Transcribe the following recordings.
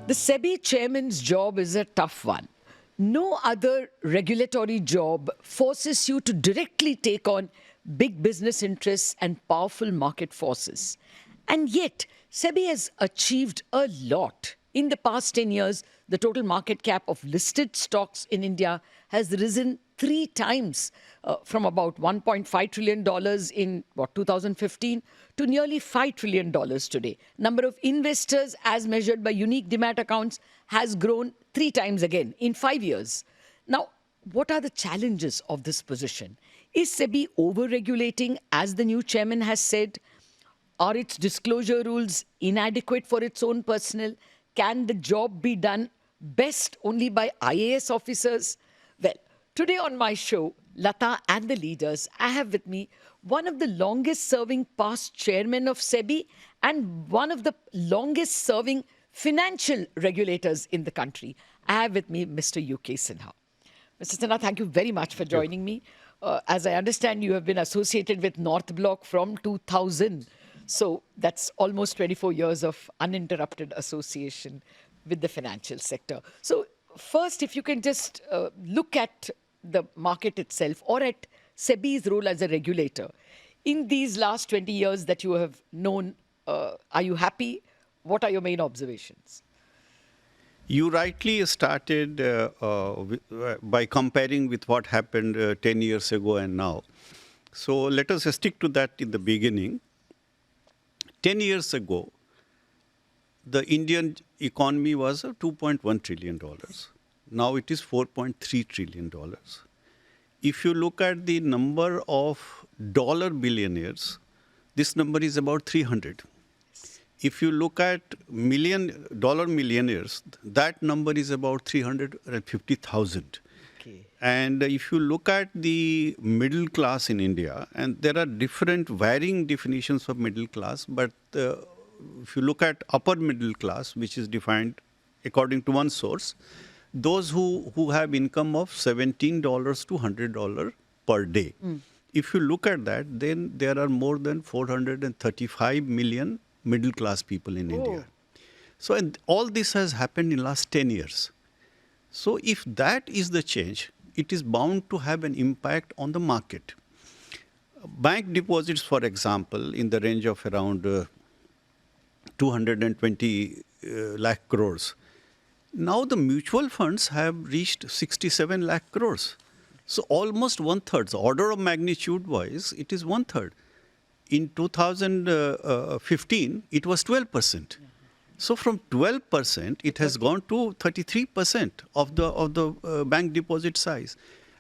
The SEBI chairman's job is a tough one. No other regulatory job forces you to directly take on big business interests and powerful market forces. And yet, SEBI has achieved a lot. In the past 10 years, the total market cap of listed stocks in India has risen 3 times, from about $1.5 trillion in 2015 to nearly $5 trillion today. Number of investors as measured by unique demat accounts has grown 3 times again in 5 years. Now, what are the challenges of this position? Is SEBI over-regulating, as the new chairman has said? Are its disclosure rules inadequate for its own personnel? Can the job be done best only by IAS officers? Well, today on my show, Lata and the leaders, I have with me one of the longest-serving past chairmen of SEBI and one of the longest-serving financial regulators in the country. I have with me Mr. UK Sinha. Mr. Sinha, thank you very much for joining me. As I understand, you have been associated with North Block from 2000. So that's almost 24 years of uninterrupted association with the financial sector. So first, if you can just look at the market itself or at SEBI's role as a regulator. In these last 20 years that you have known, are you happy? What are your main observations? You rightly started by comparing with what happened 10 years ago and now. So let us stick to that in the beginning. 10 years ago, the Indian economy was $2.1 trillion. Now it is $4.3 trillion. If you look at the number of dollar billionaires, this number is about 300. If you look at dollar millionaires, that number is about 350,000. Okay. And if you look at the middle class in India, and there are different varying definitions of middle class, but if you look at upper middle class, which is defined according to one source, those who have income of $17 to $100 per day. If you look at that, then there are more than 435 million middle class people in India. So and all this has happened in the last 10 years. So if that is the change, it is bound to have an impact on the market. Bank deposits, for example, in the range of around 220 lakh crores. Now the mutual funds have reached 67 lakh crores. So almost one-third, order of magnitude wise, it is one-third. In 2015, it was 12%. So from 12%, it has gone to 33% of the bank deposit size.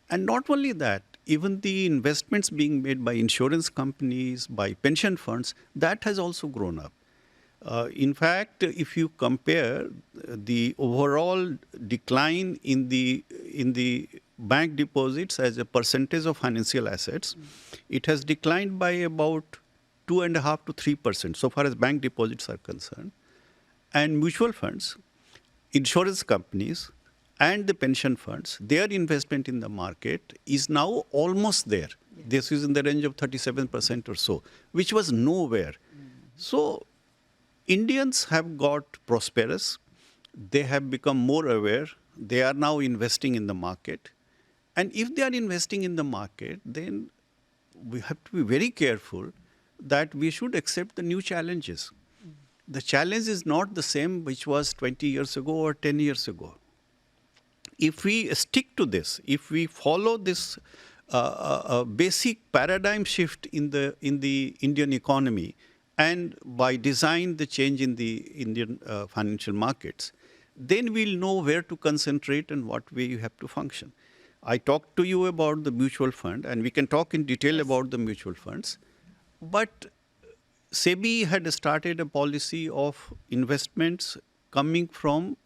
And not only that, even the investments being made by insurance companies, by pension funds, that has also grown up. In fact, if you compare the overall decline in the bank deposits as a percentage of financial assets, it has declined by about 2.5% to 3%, so far as bank deposits are concerned. And mutual funds, insurance companies, and the pension funds, their investment in the market is now almost there. Yeah. This is in the range of 37% or so, which was nowhere. So Indians have got prosperous. They have become more aware. They are now investing in the market. And if they are investing in the market, then we have to be very careful that we should accept the new challenges. The challenge is not the same which was 20 years ago or 10 years ago. If we stick to this, if we follow this basic paradigm shift in the Indian economy, and by design the change in the Indian financial markets, then we'll know where to concentrate and what way you have to function. I talked to you about the mutual fund, and we can talk in detail about the mutual funds. But SEBI had started a policy of investments coming from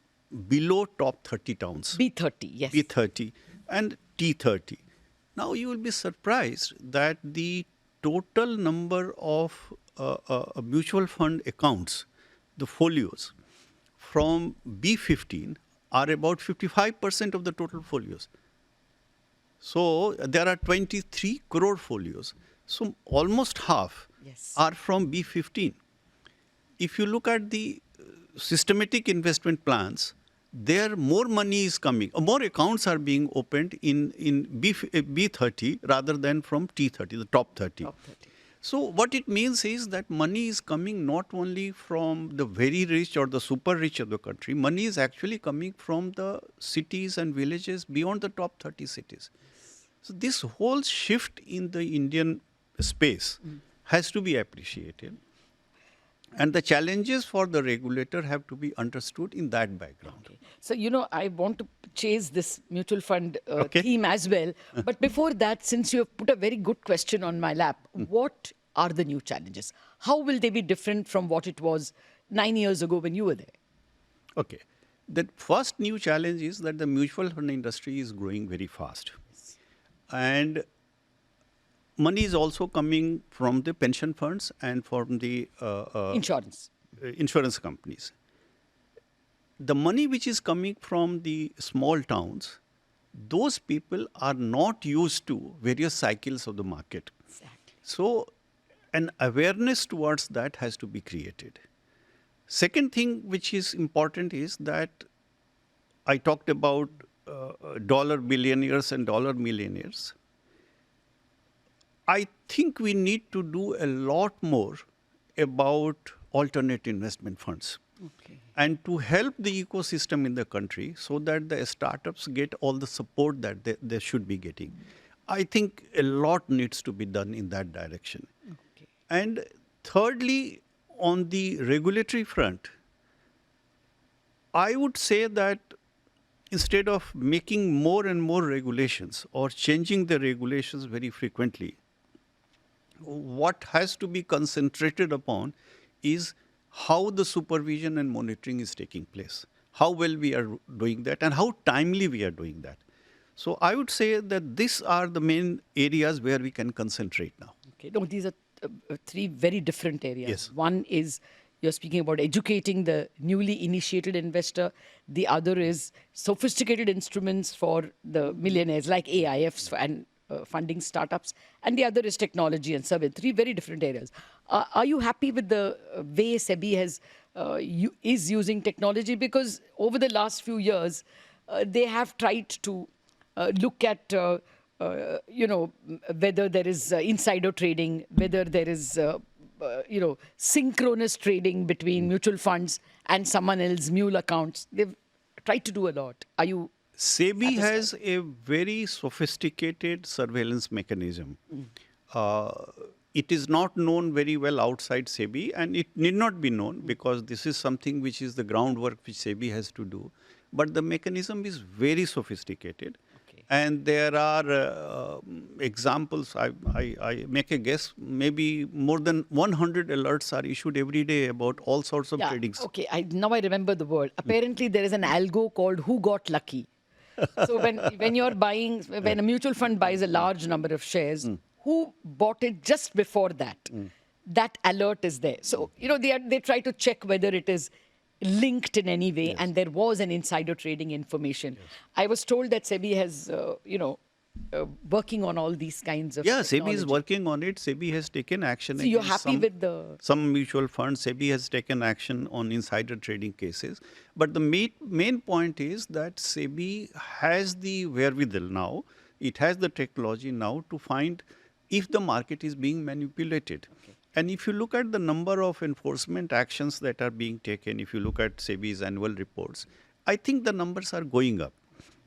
below top 30 towns. B30, yes. B30 and T30. Now you will be surprised that the total number of mutual fund accounts, the folios, from B15 are about 55% of the total folios. So there are 23 crore folios. So almost half are from B15. If you look at the systematic investment plans, there more money is coming, more accounts are being opened in B30 rather than from T30, the top 30. Top 30. So what it means is that money is coming not only from the very rich or the super rich of the country, money is actually coming from the cities and villages beyond the top 30 cities. So this whole shift in the Indian space has to be appreciated. And the challenges for the regulator have to be understood in that background. Okay. So, I want to chase this mutual fund Okay. theme as well. But before that, since you have put a very good question on my lap, what are the new challenges? How will they be different from what it was 9 years ago when you were there? Okay. The first new challenge is that the mutual fund industry is growing very fast. And money is also coming from the pension funds and from the insurance companies. The money which is coming from the small towns, those people are not used to various cycles of the market. Exactly. So an awareness towards that has to be created. Second thing which is important is that I talked about dollar billionaires and dollar millionaires. I think we need to do a lot more about alternate investment funds. Okay. And to help the ecosystem in the country so that the startups get all the support that they should be getting. I think a lot needs to be done in that direction. Okay. And thirdly, on the regulatory front, I would say that instead of making more and more regulations or changing the regulations very frequently, what has to be concentrated upon is how the supervision and monitoring is taking place, how well we are doing that, and how timely we are doing that. So I would say that these are the main areas where we can concentrate now. Okay. No, these are three very different areas. Yes. One is you're speaking about educating the newly initiated investor. The other is sophisticated instruments for the millionaires like AIFs and funding startups. And the other is technology and service. Three very different areas. Are you happy with the way SEBI is using technology? Because over the last few years, they have tried to look at whether there is insider trading, whether there is synchronous trading between mutual funds and someone else's mule accounts. They've tried to do a lot. Are you SEBI satisfied? has a very sophisticated surveillance mechanism. It is not known very well outside SEBI, and it need not be known because this is something which is the groundwork which SEBI has to do. But the mechanism is very sophisticated. Okay. And there are examples, I make a guess, maybe more than 100 alerts are issued every day about all sorts of tradings. Okay, now I remember the word. Apparently, there is an algo called "Who Got Lucky." So when you're buying, when a mutual fund buys a large number of shares, who bought it just before that? That alert is there. So they try to check whether it is linked in any way, and there was an insider trading information. I was told that SEBI has, working on all these kinds of Yeah, SEBI is technology. working on it. SEBI has taken action. So you're against happy with the... some mutual funds. SEBI has taken action on insider trading cases. But the main point is that SEBI has the wherewithal now. It has the technology now to find if the market is being manipulated. Okay. And if you look at the number of enforcement actions that are being taken, if you look at SEBI's annual reports, I think the numbers are going up.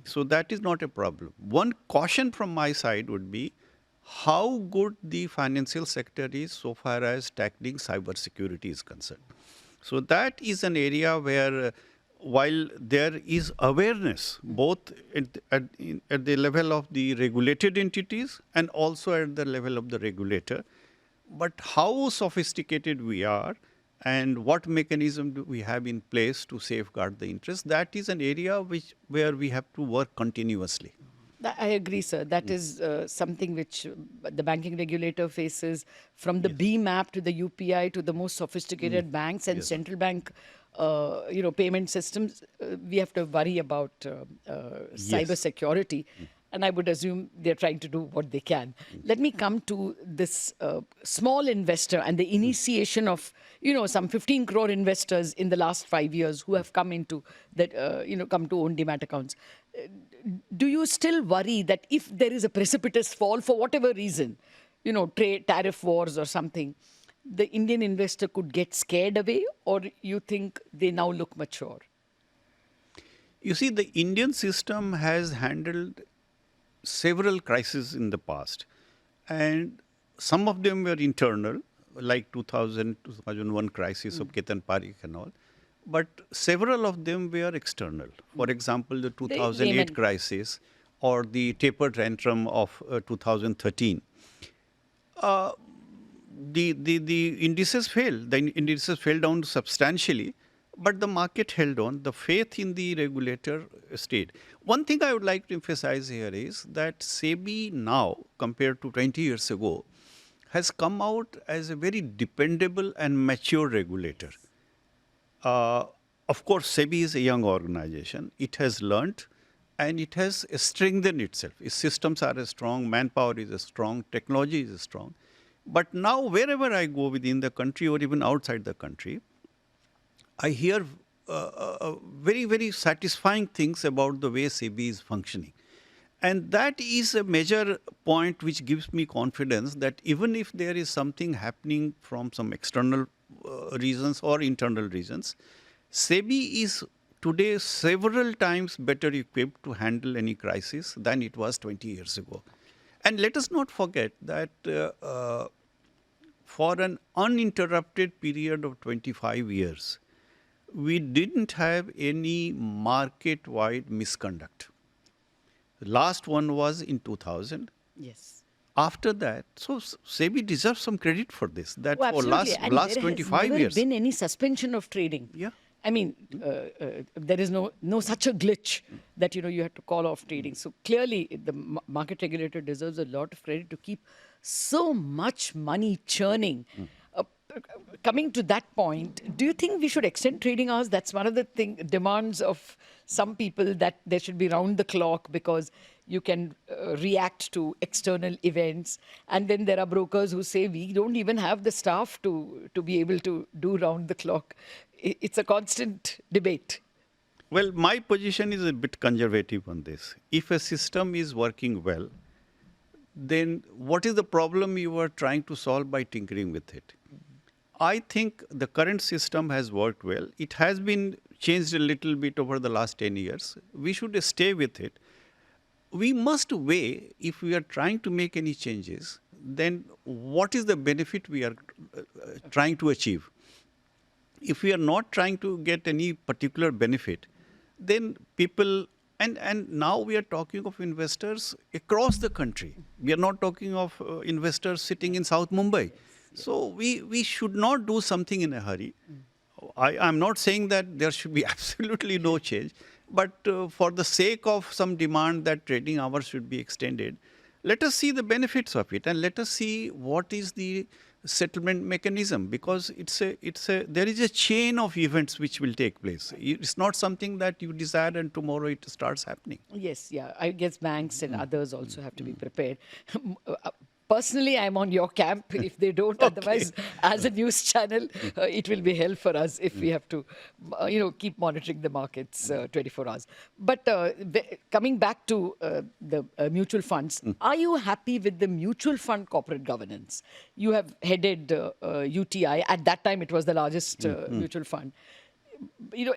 So that is not a problem. One caution from my side would be how good the financial sector is so far as tackling cybersecurity is concerned. So that is an area where while there is awareness both at the level of the regulated entities and also at the level of the regulator, but how sophisticated we are and what mechanism do we have in place to safeguard the interest, that is an area where we have to work continuously. I agree, sir. That is something which the banking regulator faces, from the BMAP to the UPI to the most sophisticated banks and central bank payment systems. We have to worry about cyber security. and I would assume they're trying to do what they can. Let me come to this small investor and the initiation of, some 15 crore investors in the last 5 years who have come into that, come to own demat accounts. Do you still worry that if there is a precipitous fall for whatever reason, trade, tariff wars or something, the Indian investor could get scared away, or you think they now look mature? You see, the Indian system has handled several crises in the past, and some of them were internal, like 2001 crisis of Ketan Parikh and all. But several of them were external. For example, the 2008 crisis or the taper tantrum of 2013. The indices failed. The indices fell down substantially, but the market held on. The faith in the regulator stayed. One thing I would like to emphasize here is that SEBI now, compared to 20 years ago, has come out as a very dependable and mature regulator. Of course, SEBI is a young organization. It has learnt and it has strengthened itself. Its systems are strong, manpower is strong, technology is strong. But now, wherever I go within the country or even outside the country, I hear very, very satisfying things about the way SEBI is functioning. And that is a major point which gives me confidence that even if there is something happening from some external reasons or internal reasons, SEBI is today several times better equipped to handle any crisis than it was 20 years ago. And let us not forget that for an uninterrupted period of 25 years, we didn't have any market-wide misconduct. The last one was in 2000. Yes. After that, so SEBI deserves some credit for this. That Oh, for absolutely. last 25 there years. has never been any suspension of trading. Yeah. I mean, there is no such a glitch that you have to call off trading. So clearly, the market regulator deserves a lot of credit to keep so much money churning. Coming to that point, do you think we should extend trading hours? That's one of the demands of some people, that there should be round the clock because you can react to external events. And then there are brokers who say we don't even have the staff to be able to do round the clock. It's a constant debate. Well, my position is a bit conservative on this. If a system is working well, then what is the problem you are trying to solve by tinkering with it? I think the current system has worked well. It has been changed a little bit over the last 10 years. We should stay with it. We must weigh, if we are trying to make any changes, then what is the benefit we are trying to achieve? If we are not trying to get any particular benefit, then people, and now we are talking of investors across the country. We are not talking of investors sitting in South Mumbai. So we should not do something in a hurry. I'm not saying that there should be absolutely no change, but for the sake of some demand that trading hours should be extended, let us see the benefits of it and let us see what is the settlement mechanism, because there is a chain of events which will take place. It's not something that you desire and tomorrow it starts happening. Yes, yeah. I guess banks and others also have to be prepared. Personally, I'm on your camp if they don't. Okay. Otherwise, as a news channel, it will be hell for us if we have to, keep monitoring the markets 24 hours. But coming back to the mutual funds, are you happy with the mutual fund corporate governance? You have headed UTI. At that time, it was the largest mutual fund.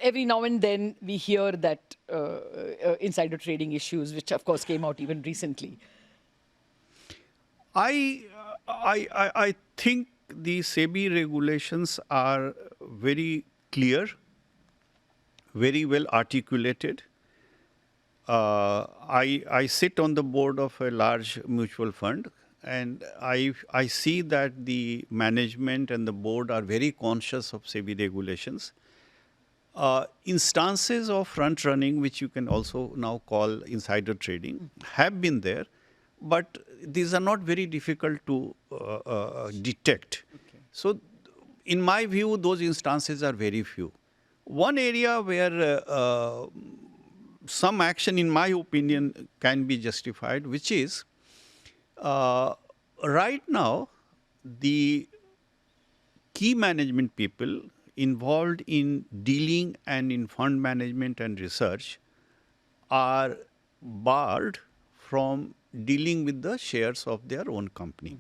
Every now and then we hear that insider trading issues, which of course came out even recently. I think the SEBI regulations are very clear, very well articulated. I sit on the board of a large mutual fund, and I see that the management and the board are very conscious of SEBI regulations. Instances of front running, which you can also now call insider trading, have been there. But these are not very difficult to detect. Okay. So, in my view, those instances are very few. One area where some action, in my opinion, can be justified, which is right now the key management people involved in dealing and in fund management and research are barred from dealing with the shares of their own company.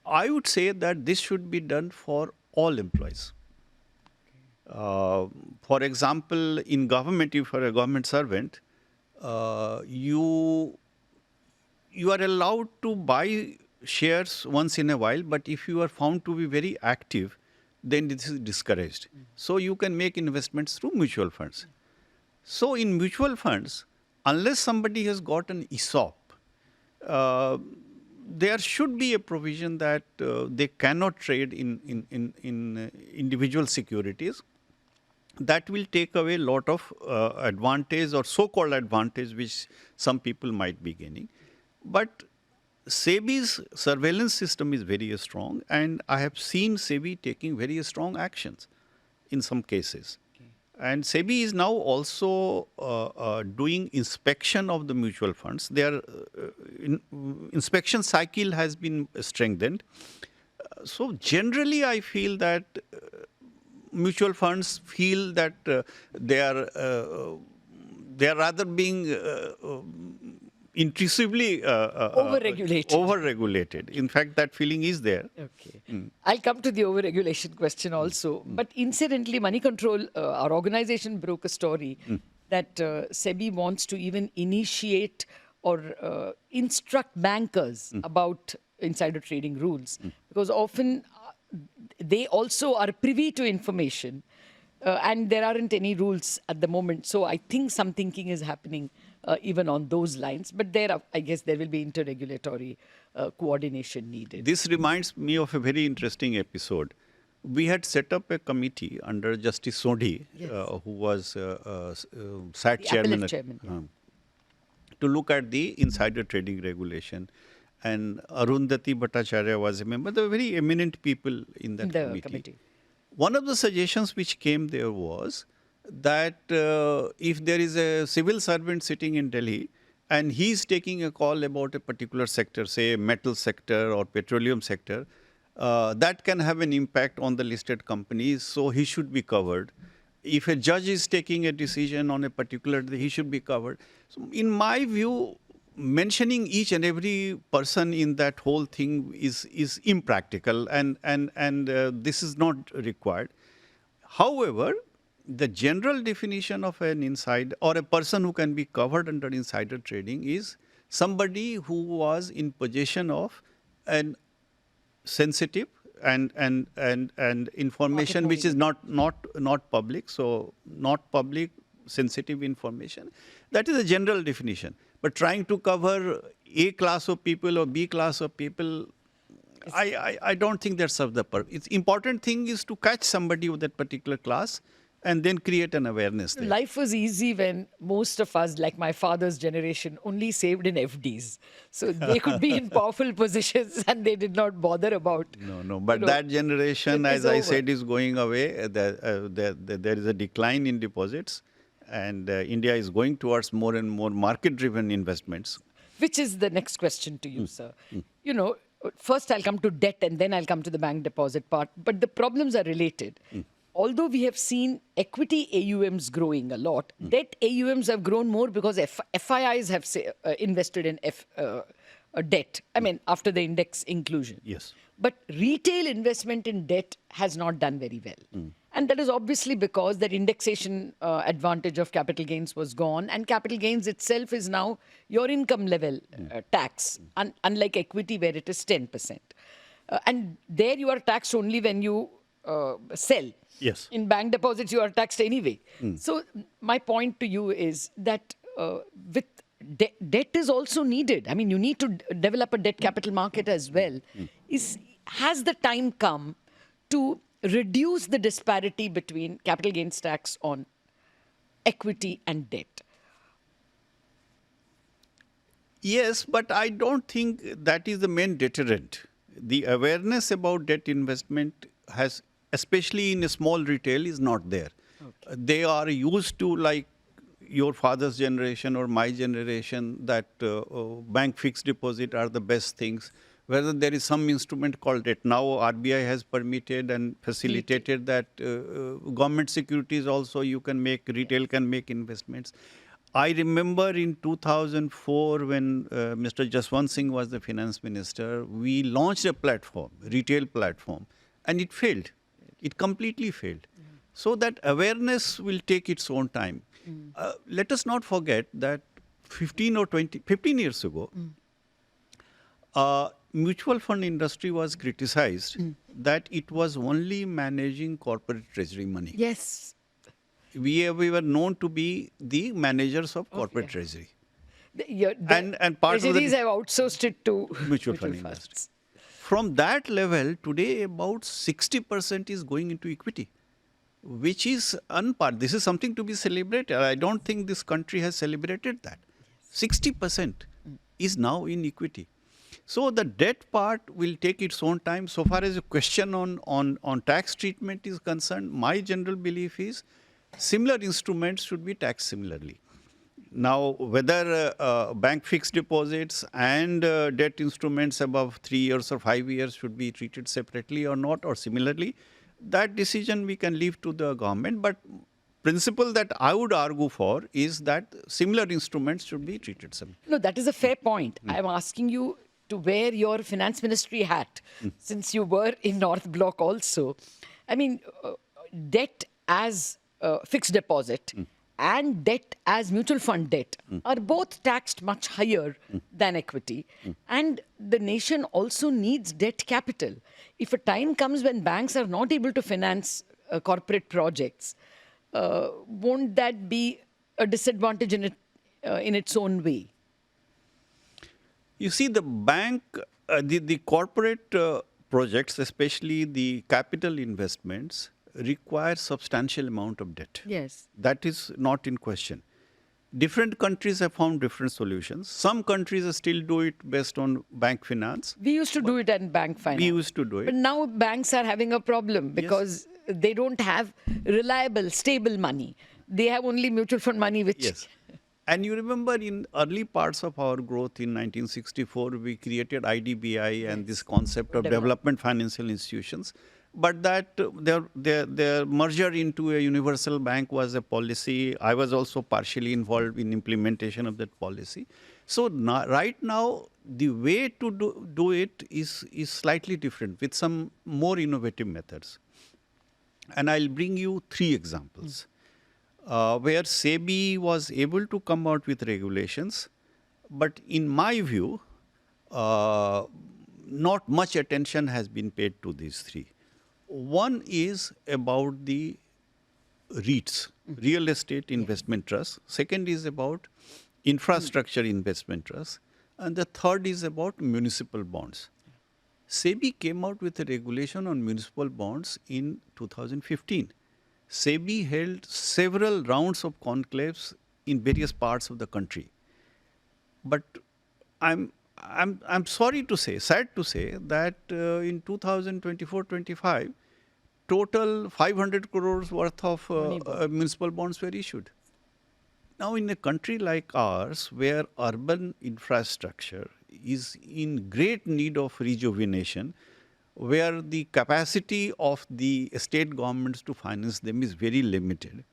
I would say that this should be done for all employees. For example, in government, if you're a government servant, you are allowed to buy shares once in a while, but if you are found to be very active, then this is discouraged. So you can make investments through mutual funds. So in mutual funds, unless somebody has got an ESOP, there should be a provision that they cannot trade in individual securities. That will take away a lot of advantage or so-called advantage which some people might be gaining. But SEBI's surveillance system is very strong, and I have seen SEBI taking very strong actions in some cases. And SEBI is now also doing inspection of the mutual funds. Their inspection cycle has been strengthened. So generally, I feel that mutual funds feel that they are rather being intrusively overregulated. In fact, that feeling is there. Okay. I'll come to the overregulation question also. But incidentally, Moneycontrol, our organization, broke a story that SEBI wants to even initiate or instruct bankers about insider trading rules. Because often they also are privy to information and there aren't any rules at the moment. So I think some thinking is happening even on those lines. But I guess there will be interregulatory coordination needed. This reminds me of a very interesting episode. We had set up a committee under Justice Sodhi, who was SAT chairman, to look at the insider trading regulation. And Arundhati Bhattacharya was a member. There were very eminent people in that committee. One of the suggestions which came there was that if there is a civil servant sitting in Delhi and he's taking a call about a particular sector, say metal sector or petroleum sector, that can have an impact on the listed companies, so he should be covered. If a judge is taking a decision on a particular, he should be covered. So in my view, mentioning each and every person in that whole thing is impractical, and this is not required. However, the general definition of an insider or a person who can be covered under insider trading is somebody who was in possession of an sensitive and information which is not public, so not public sensitive information. That is a general definition. But trying to cover A class of people or B class of people, I don't think that serves the purpose. It's important thing is to catch somebody with that particular class and then create an awareness there. Life was easy when most of us, like my father's generation, only saved in FDs. So they could be in powerful positions and they did not bother about. No. But that generation, as I said, is going away. There is a decline in deposits. And India is going towards more and more market-driven investments. Which is the next question to you, sir. You know, first I'll come to debt and then I'll come to the bank deposit part. But the problems are related. Although we have seen equity AUMs growing a lot, debt AUMs have grown more because FIIs have invested in debt. I mean, after the index inclusion. Yes. But retail investment in debt has not done very well. And that is obviously because that indexation advantage of capital gains was gone. And capital gains itself is now your income level tax, unlike equity where it is 10%. And there you are taxed only when you sell. Yes. In bank deposits, you are taxed anyway. So my point to you is that with debt is also needed. I mean, you need to develop a debt capital market as well. Has the time come to reduce the disparity between capital gains tax on equity and debt? Yes, but I don't think that is the main deterrent. The awareness about debt investment has, especially in a small retail, is not there. Okay. They are used to like your father's generation or my generation that bank fixed deposit are the best things. Whether there is some instrument called debt. Now RBI has permitted and facilitated that government securities also you can make, retail can make investments. I remember in 2004 when Mr. Jaswant Singh was the finance minister, we launched a platform, retail platform, and it failed. It completely failed. So that awareness will take its own time. Let us not forget that 15 years ago, mutual fund industry was criticized that it was only managing corporate treasury money. Yes. We were known to be the managers of corporate treasury. The And part of the treasuries have outsourced it to mutual fund industry. From that level, today about 60% is going into equity, which is unpart. This is something to be celebrated. I don't think this country has celebrated that. 60% is now in equity. So the debt part will take its own time. So far as the question on tax treatment is concerned, my general belief is similar instruments should be taxed similarly. Now, whether bank fixed deposits and debt instruments above 3 years or 5 years should be treated separately or not, or similarly, that decision we can leave to the government. But principle that I would argue for is that similar instruments should be treated separately. No, that is a fair point. I'm asking you to wear your finance ministry hat, since you were in North Block also. I mean, debt as fixed deposit and debt as mutual fund debt are both taxed much higher than equity. And the nation also needs debt capital. If a time comes when banks are not able to finance corporate projects, won't that be a disadvantage in its own way? You see, the bank, the corporate projects, especially the capital investments, require substantial amount of debt. Yes. That is not in question. Different countries have found different solutions. Some countries still do it based on bank finance. We used to do it in bank finance. We used to do it. But now banks are having a problem because they don't have reliable, stable money. They have only mutual fund money, which... Yes. And you remember in early parts of our growth in 1964, we created IDBI and this concept of development financial institutions. But that their merger into a universal bank was a policy. I was also partially involved in implementation of that policy. So right now, the way to do it is slightly different with some more innovative methods. And I'll bring you 3 examples. Where SEBI was able to come out with regulations, but in my view, not much attention has been paid to these 3. One is about the REITs, real estate investment trust. Second is about infrastructure investment trust. And the third is about municipal bonds. SEBI came out with a regulation on municipal bonds in 2015. SEBI held several rounds of conclaves in various parts of the country. But I'm sorry to say, sad to say, that in 2024-25, total 500 crores worth of municipal bonds were issued. Now, in a country like ours, where urban infrastructure is in great need of rejuvenation, where the capacity of the state governments to finance them is very limited.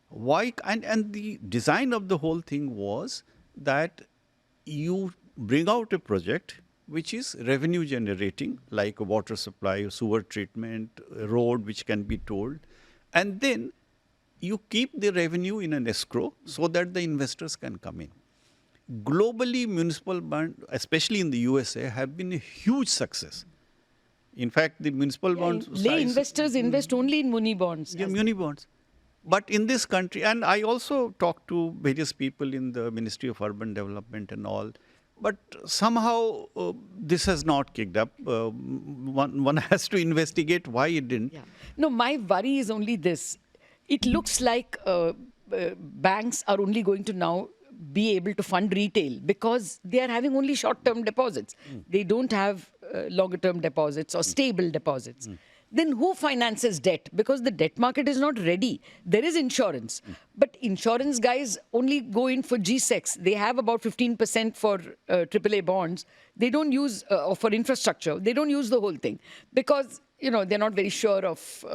Why? And the design of the whole thing was that you bring out a project which is revenue generating, like a water supply, sewer treatment, a road which can be tolled, and then you keep the revenue in an escrow so that the investors can come in. Globally, municipal bonds, especially in the USA, have been a huge success. In fact, the municipal bonds... Lay investors invest only in muni bonds. Yeah, muni bonds. But in this country, and I also talked to various people in the Ministry of Urban Development and all, but somehow this has not kicked up. One has to investigate why it didn't. Yeah. No, my worry is only this. It looks like banks are only going to now be able to fund retail because they are having only short-term deposits. They don't have longer-term deposits or stable deposits. then who finances debt? Because the debt market is not ready. There is insurance, but insurance guys only go in for G-Secs. They have about 15% for AAA bonds. They don't use, or for infrastructure, they don't use the whole thing because, they're not very sure of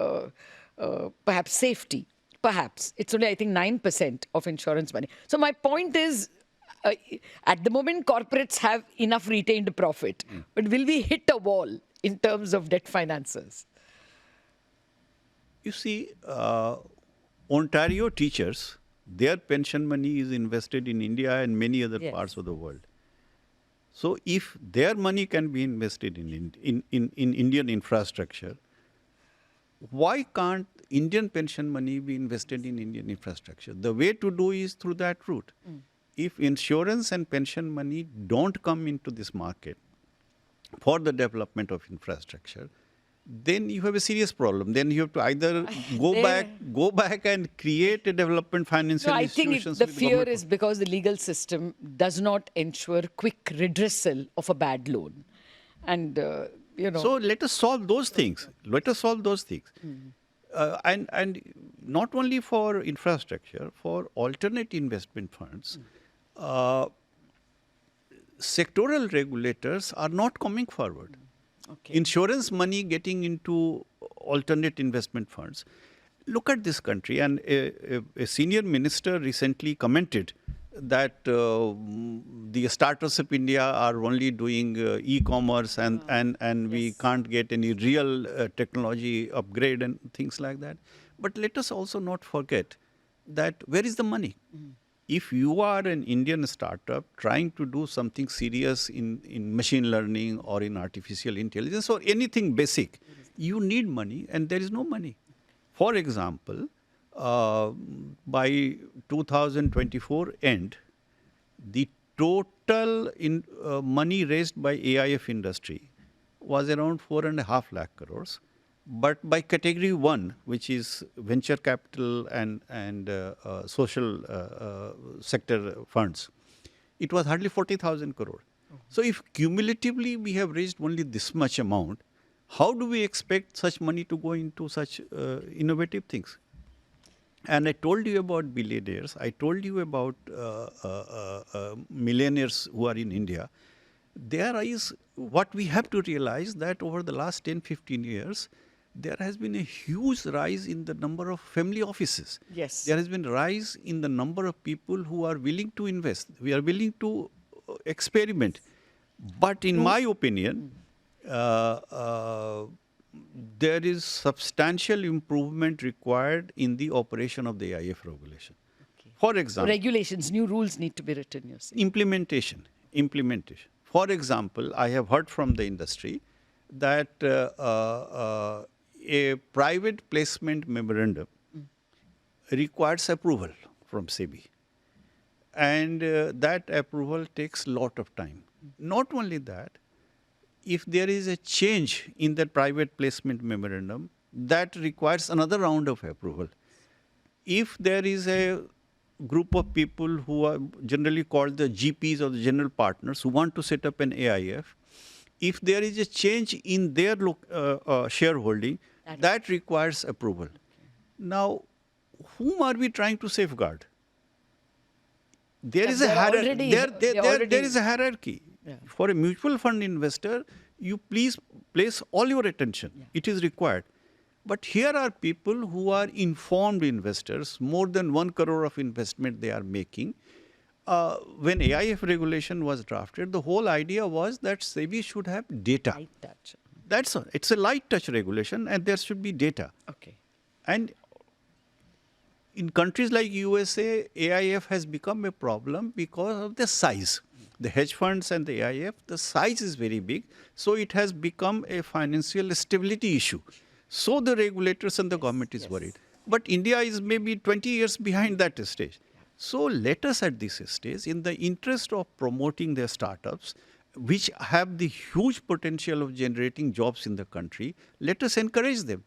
perhaps safety. Perhaps. It's only, I think, 9% of insurance money. So my point is, at the moment, corporates have enough retained profit. But will we hit a wall in terms of debt financiers? You see, Ontario teachers, their pension money is invested in India and many other parts of the world. So if their money can be invested in Indian infrastructure, why can't Indian pension money be invested in Indian infrastructure? The way to do is through that route. If insurance and pension money don't come into this market for the development of infrastructure, then you have a serious problem. Then you have to either go back and create a development financial institutions. I think the fear is because the legal system does not ensure quick redressal of a bad loan. And, So let us solve those things. And not only for infrastructure, for alternate investment funds, sectoral regulators are not coming forward. Okay. Insurance money getting into alternate investment funds. Look at this country, and a senior minister recently commented that the startups of India are only doing e-commerce and we can't get any real technology upgrade and things like that. But let us also not forget that where is the money? If you are an Indian startup trying to do something serious in machine learning or in artificial intelligence or anything basic, you need money and there is no money. For example, by 2024 end, the total money raised by AIF industry was around 4.5 lakh crores. But by category 1, which is venture capital and social sector funds, it was hardly 40,000 crore. So if cumulatively we have raised only this much amount, how do we expect such money to go into such innovative things? And I told you about billionaires. I told you about millionaires who are in India. There is what we have to realize that over the last 10, 15 years, there has been a huge rise in the number of family offices. Yes. There has been a rise in the number of people who are willing to invest. We are willing to experiment. But in my opinion, there is substantial improvement required in the operation of the AIF regulation. Okay. For example, regulations, new rules need to be written, you're saying. Implementation. For example, I have heard from the industry that a private placement memorandum requires approval from SEBI. And that approval takes a lot of time. Not only that, if there is a change in that private placement memorandum, that requires another round of approval. If there is a group of people who are generally called the GPs or the general partners who want to set up an AIF, if there is a change in their shareholding, that requires approval. Now, whom are we trying to safeguard? There is a hierarchy. There is a hierarchy. Yeah. For a mutual fund investor, you please place all your attention. Yeah. It is required. But here are people who are informed investors, more than 1 crore of investment they are making. When AIF regulation was drafted, the whole idea was that SEBI should have data. Light touch. That's all. It's a light touch regulation and there should be data. Okay. And in countries like USA, AIF has become a problem because of the size. The hedge funds and the AIF, the size is very big. So it has become a financial stability issue. So the regulators and the government is worried. But India is maybe 20 years behind that stage. So let us at this stage, in the interest of promoting their startups, which have the huge potential of generating jobs in the country, let us encourage them.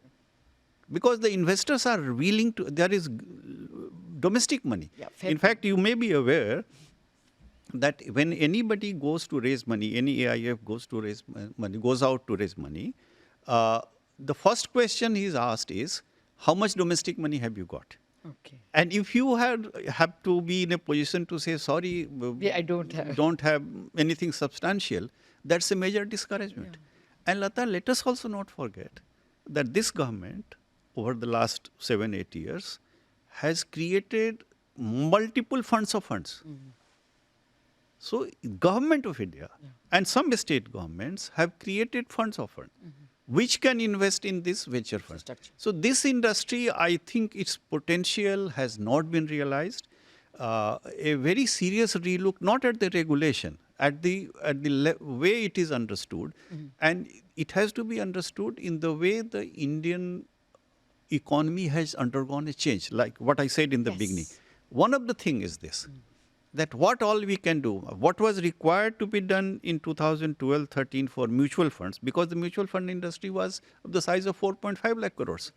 Because the investors are willing to, there is domestic money. Yeah, in fact, you may be aware that when anybody goes to raise money, any AIF goes to raise money, goes out to raise money, the first question he's asked is, how much domestic money have you got? Okay. And if you have to be in a position to say, sorry, Yeah, I don't have. don't have anything substantial, that's a major discouragement. And Lata, let us also not forget that this government, over the last 7-8 years, has created multiple funds of funds. So, government of India and some state governments have created funds of funds, which can invest in this venture fund. So, this industry, I think its potential has not been realized. A very serious relook, not at the regulation, at the way it is understood, and it has to be understood in the way the Indian economy has undergone a change, like what I said in the beginning. One of the things is this, that what all we can do, what was required to be done in 2012-13 for mutual funds, because the mutual fund industry was of the size of 4.5 lakh crores.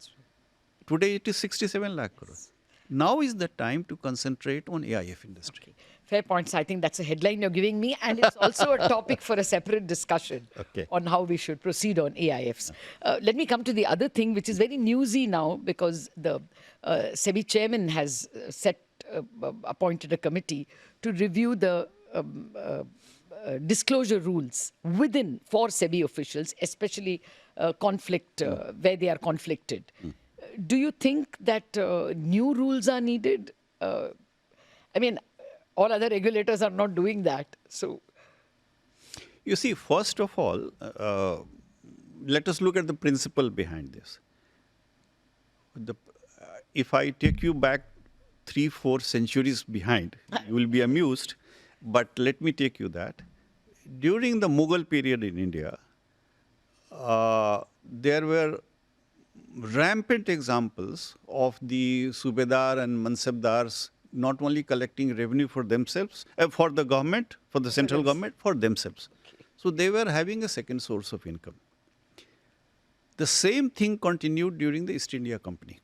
Today it is 67 lakh crores. Now is the time to concentrate on AIF industry. Okay. Fair points. I think that's a headline you're giving me, and it's also a topic for a separate discussion on how we should proceed on AIFs. Let me come to the other thing, which is very newsy now, because the SEBI chairman has appointed a committee to review the disclosure rules for SEBI officials, especially conflict where they are conflicted. Do you think that new rules are needed? I mean, all other regulators are not doing that. So, you see, first of all, let us look at the principle behind this. If I take you back 3-4 centuries behind, you will be amused, but let me take you that. During the Mughal period in India, there were rampant examples of the Subedar and Mansabdars not only collecting revenue for themselves, for the government, for the central government, for themselves. So they were having a second source of income. The same thing continued during the East India Company.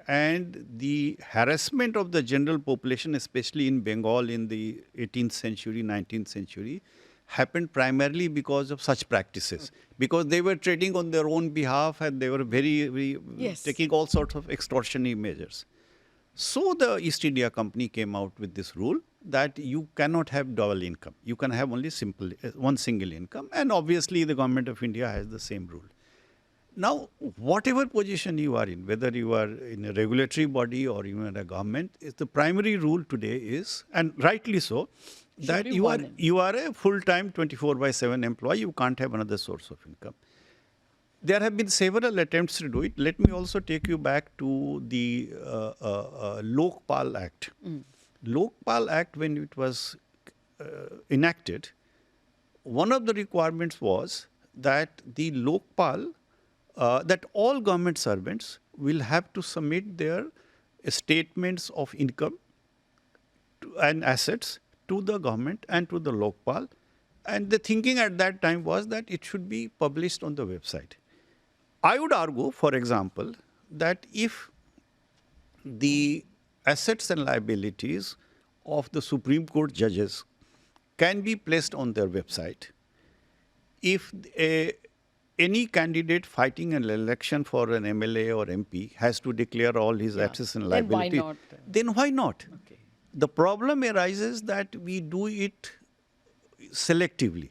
And the harassment of the general population, especially in Bengal in the 18th century, 19th century, happened primarily because of such practices. Because they were trading on their own behalf and they were very taking all sorts of extortionary measures. So the East India Company came out with this rule that you cannot have double income. You can have only one single income. And obviously the government of India has the same rule. Now, whatever position you are in, whether you are in a regulatory body or even in a government, the primary rule today is, and rightly so, that you are a full-time 24/7 employee. You can't have another source of income. There have been several attempts to do it. Let me also take you back to the Lokpal Act. Lokpal Act, when it was enacted, one of the requirements was that the Lokpal, that all government servants will have to submit their statements of income and assets to the government and to the Lokpal. And the thinking at that time was that it should be published on the website. I would argue, for example, that if the assets and liabilities of the Supreme Court judges can be placed on their website, if any candidate fighting an election for an MLA or MP has to declare all his assets and liabilities, then why not? Okay. The problem arises that we do it selectively.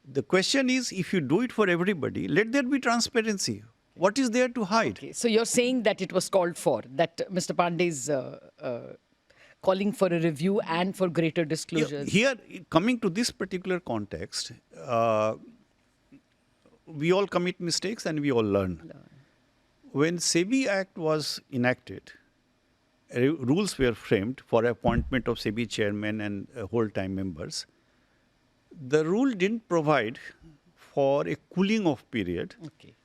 The question is, if you do it for everybody, let there be transparency. What is there to hide? Okay. So you're saying that it was called for, that Mr. Pandey is calling for a review and for greater disclosures. Here, coming to this particular context, we all commit mistakes and we all learn. When SEBI Act was enacted, rules were framed for appointment of SEBI chairman and whole-time members. The rule didn't provide for a cooling off period,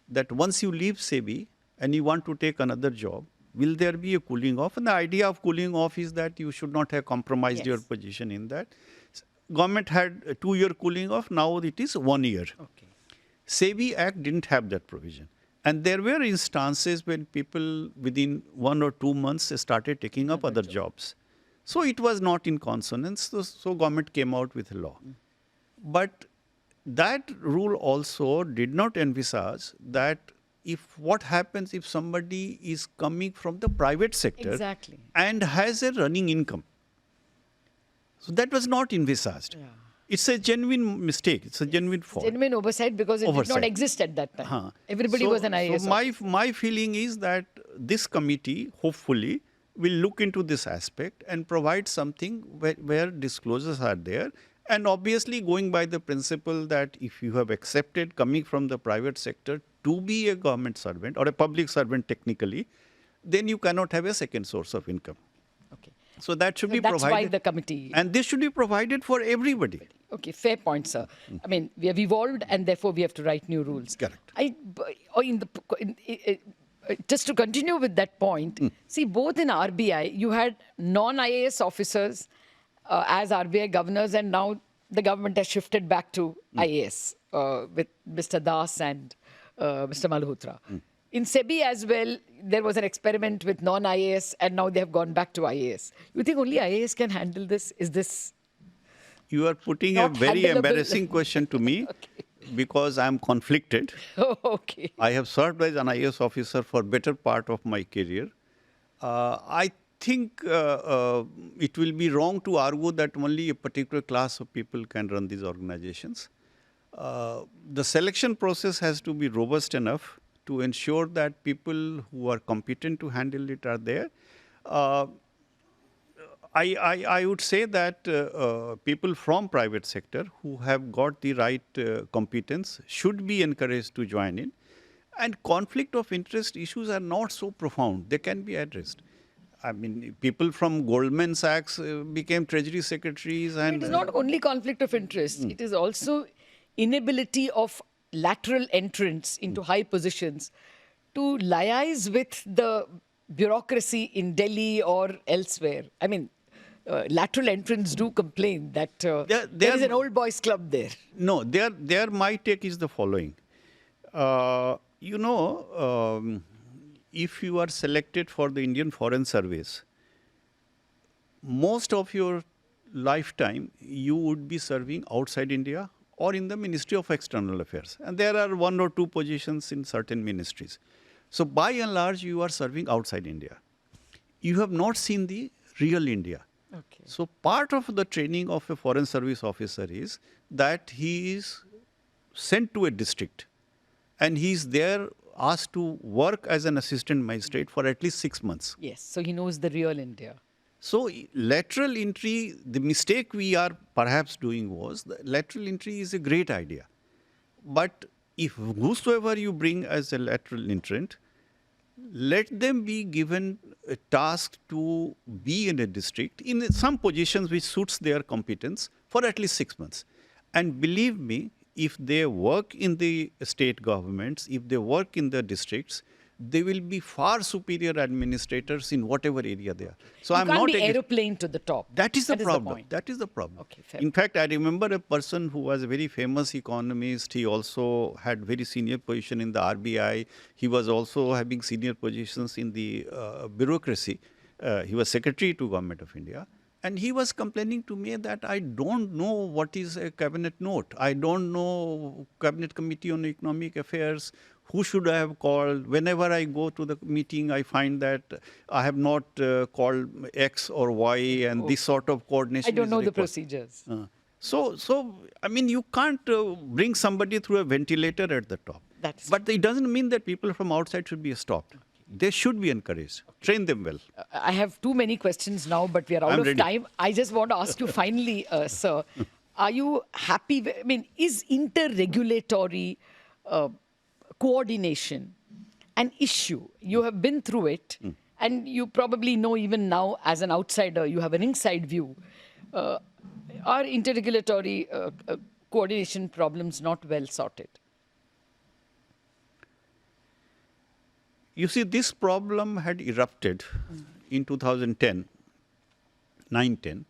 that once you leave SEBI and you want to take another job, will there be a cooling off? And the idea of cooling off is that you should not have compromised your position in that. Government had a 2-year cooling off, now it is 1 year. SEBI Act didn't have that provision. And there were instances when people within 1 or 2 months started taking up other jobs. So it was not in consonance, so government came out with a law. But that rule also did not envisage that if what happens if somebody is coming from the private sector Exactly. and has a running income. So that was not envisaged. Yeah. It's a genuine mistake. It's a genuine fault. Genuine oversight because it did not Oversight. exist at that time. Huh. Everybody was an IAS So officer. my feeling is that this committee, hopefully, will look into this aspect and provide something where disclosures are there. And obviously, going by the principle that if you have accepted coming from the private sector to be a government servant or a public servant technically, then you cannot have a second source of income. Okay. So that should So be that's provided. why the committee. And this should be provided for everybody. Okay, fair point, sir. I mean, we have evolved, and therefore we have to write new rules. Correct. Just to continue with that point, see, both in RBI, you had non-IAS officers as RBI governors, and now the government has shifted back to IAS with Mr. Das and Mr. Malhotra. In SEBI as well, there was an experiment with non-IAS, and now they have gone back to IAS. You think only IAS can handle this? Is this You are putting not a very handleable? embarrassing question to me because I'm conflicted. okay? I have served as an IAS officer for better part of my career. I think it will be wrong to argue that only a particular class of people can run these organizations. The selection process has to be robust enough to ensure that people who are competent to handle it are there. I would say that people from private sector who have got the right competence should be encouraged to join in. And conflict of interest issues are not so profound. They can be addressed. I mean, people from Goldman Sachs became treasury secretaries. And It is not only conflict of interest. It is also inability of lateral entrance into high positions to liaise with the bureaucracy in Delhi or elsewhere. I mean, lateral entrants do complain that there is an old boys club there. No, my take is the following. If you are selected for the Indian Foreign Service, most of your lifetime you would be serving outside India or in the Ministry of External Affairs. And there are one or two positions in certain ministries. So by and large, you are serving outside India. You have not seen the real India. Okay. So part of the training of a foreign service officer is that he is sent to a district and he is there asked to work as an assistant magistrate for at least 6 months. Yes, so he knows the real India. So lateral entry, the mistake we are perhaps doing was the lateral entry is a great idea. But if whosoever you bring as a lateral entrant, let them be given a task to be in a district in some positions which suits their competence for at least 6 months. And believe me, if they work in the state governments, if they work in the districts, they will be far superior administrators in whatever area they are. So You I'm can't not be against. aeroplane to the top. That is the problem. point. That is the problem. Okay, fair. In fact, I remember a person who was a very famous economist. He also had very senior position in the RBI. He was also having senior positions in the bureaucracy. He was secretary to Government of India. And he was complaining to me that I don't know what is a cabinet note. I don't know Cabinet Committee on Economic Affairs. Who should I have called? Whenever I go to the meeting, I find that I have not called X or Y, and this sort of coordination. I don't is know the required. procedures. So I mean, you can't bring somebody through a ventilator at the top. That is But it doesn't mean that people from outside should be stopped. They should be encouraged. Train them well. I have too many questions now, but we are out I'm of ready. time. I just want to ask you finally, sir, are you happy? I mean, is interregulatory coordination an issue? You have been through it, and you probably know even now as an outsider, you have an inside view. Are interregulatory coordination problems not well sorted? You see, this problem had erupted in 2010, 9-10,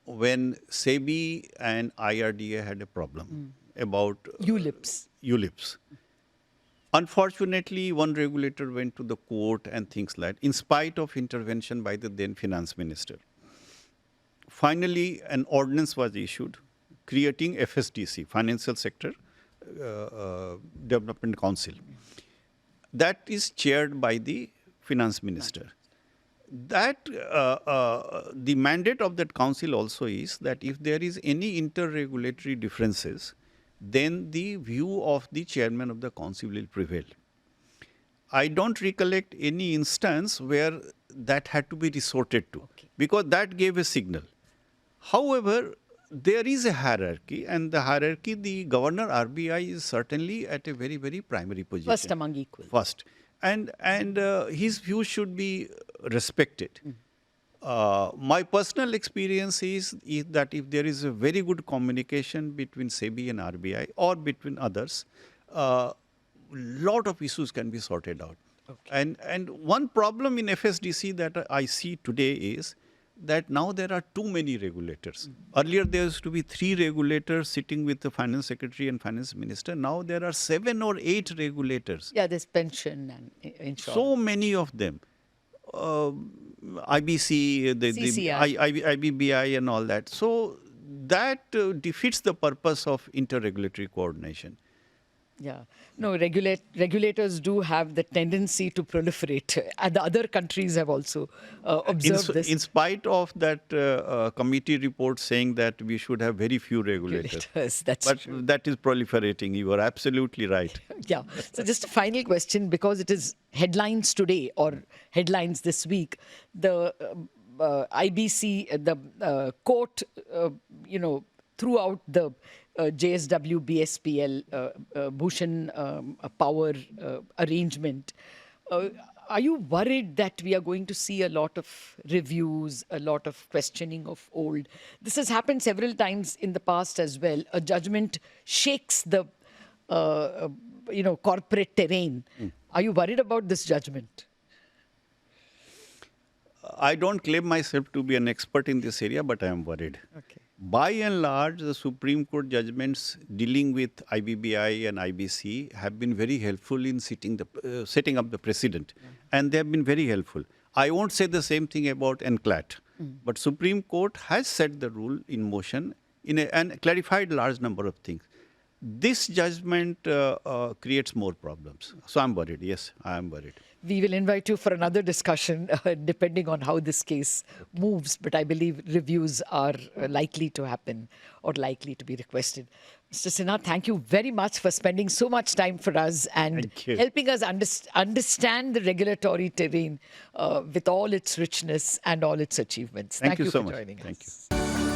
when SEBI and IRDA had a problem about ULIPs. ULIPs. Unfortunately, one regulator went to the court and things like that, in spite of intervention by the then finance minister. Finally, an ordinance was issued creating FSDC, Financial Sector Development Council. that is chaired by the finance minister. That the mandate of that council also is that if there is any interregulatory differences, then the view of the chairman of the council will prevail. I don't recollect any instance where that had to be resorted to, because that gave a signal. However, there is a hierarchy, and the hierarchy, the governor RBI is certainly at a very, very primary position. First among equals. First. And his views should be respected. My personal experience is that if there is a very good communication between SEBI and RBI or between others, lot of issues can be sorted out. Okay. And one problem in FSDC that I see today is that now there are too many regulators. Earlier there used to be 3 regulators sitting with the finance secretary and finance minister. Now there are 7 or 8 regulators. Yeah, there's pension and insurance. So many of them. IBC, IBBI and all that. So that defeats the purpose of interregulatory coordination. Yeah. No, regulators do have the tendency to proliferate. And the other countries have also observed this. In spite of that committee report saying that we should have very few regulators. That's but true. That is proliferating. You are absolutely right. Yeah. So just a final question, because it is headlines today or headlines this week. The IBC, the court, throughout the JSW BSPL Bhushan power arrangement. Are you worried that we are going to see a lot of reviews, a lot of questioning of old? This has happened several times in the past as well. A judgment shakes the corporate terrain. Are you worried about this judgment? I don't claim myself to be an expert in this area, but I am worried. Okay. By and large, the Supreme Court judgments dealing with IBBI and IBC have been very helpful in setting up the precedent. And they have been very helpful. I won't say the same thing about NCLAT. But Supreme Court has set the rule in motion and clarified a large number of things. This judgment creates more problems. So I'm worried. Yes, I am worried. We will invite you for another discussion, depending on how this case moves. But I believe reviews are likely to happen or likely to be requested. Mr. Sinha, thank you very much for spending so much time for us and helping us understand the regulatory terrain with all its richness and all its achievements. Thank you so for much. joining us. Thank you.